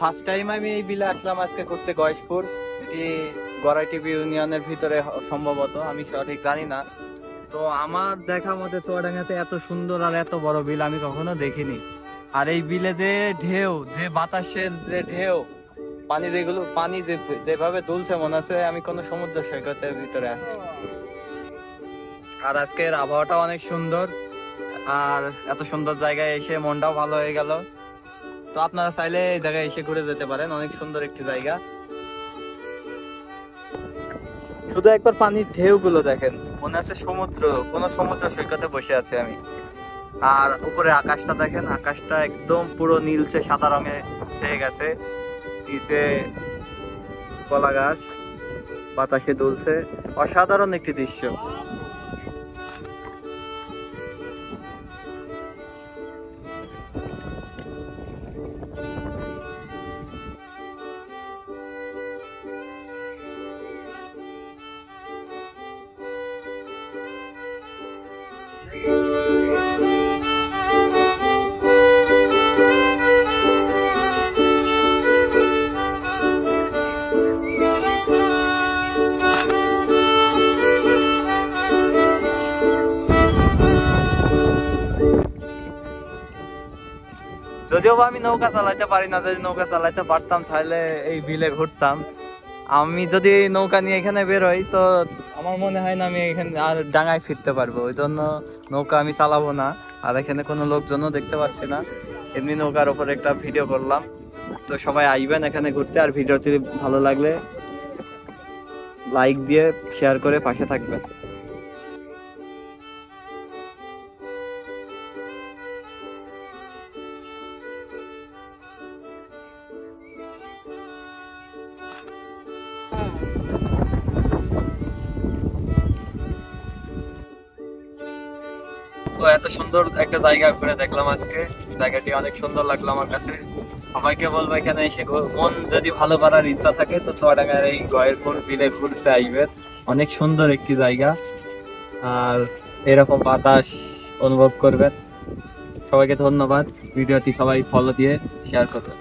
First time আমি এই বিলে আসলাম আজকে ঘুরতে গয়েশপুর। এটি গড়াইটিপি ইউনিয়নের ভিতরে সম্ভবত, আমি সঠিক জানি না। তো আমার দেখা মতে চুয়াডাঙ্গাতে এত সুন্দর আর এত বড় বিল আমি কখনো দেখিনি। আর এই বিলে যে ঢেউ, যে বাতাসের যে ঢেউ, পানি যেভাবে দুলছে মনে হচ্ছে আমি কোনো সমুদ্র সৈকতের ভিতরে আছি। আর আজকের আবহাওয়াটা অনেক সুন্দর, আর এত সুন্দর জায়গায় এসে মনটাও ভালো হয়ে গেল। তো আপনারা চাইলে এই জায়গায় এসে ঘুরে যেতে পারেন, অনেক সুন্দর একটি জায়গা। শুধু একবার পানির ঢেউ গুলো দেখেন, মনে হচ্ছে কোন সমুদ্র সৈকতে বসে আছি আমি। আর উপরে আকাশটা দেখেন, আকাশটা একদম পুরো নীলচে সাদা রঙে ছেয়ে গেছে। নিচে কলা গাছ বাতাসে দুলছে, অসাধারণ একটি দৃশ্য। যদিও বা আমি নৌকা চালাইতে পারি না, যদি নৌকা চালাইতে পারতাম তাহলে এই বিলে ঘুরতাম। আমি যদি নৌকা নিয়ে এখানে বেরোই তো আমার মনে হয় না আমি এখানে আর ডাঙায় ফিরতে পারবো, ওই জন্য নৌকা আমি চালাবো না। আর এখানে কোনো লোকজনও দেখতে পাচ্ছি না, এমনি নৌকার উপর একটা ভিডিও করলাম। তো সবাই আসবেন এখানে ঘুরতে, আর ভিডিওটি ভালো লাগলে লাইক দিয়ে শেয়ার করে পাশে থাকবেন। তো এত সুন্দর একটা জায়গা ঘুরে দেখলাম আজকে, জায়গাটি অনেক সুন্দর লাগলো আমার কাছে। সবাইকে বলবো এখানে এসে মন যদি ভালো করার ইচ্ছা থাকে তো চুয়াডাঙ্গার এই গয়েরপুর বিলে ঘুরতে আসবেন, অনেক সুন্দর একটি জায়গা। আর এরকম বাতাস অনুভব করবেন। সবাইকে ধন্যবাদ, ভিডিওটি সবাই ফলো দিয়ে শেয়ার করবেন।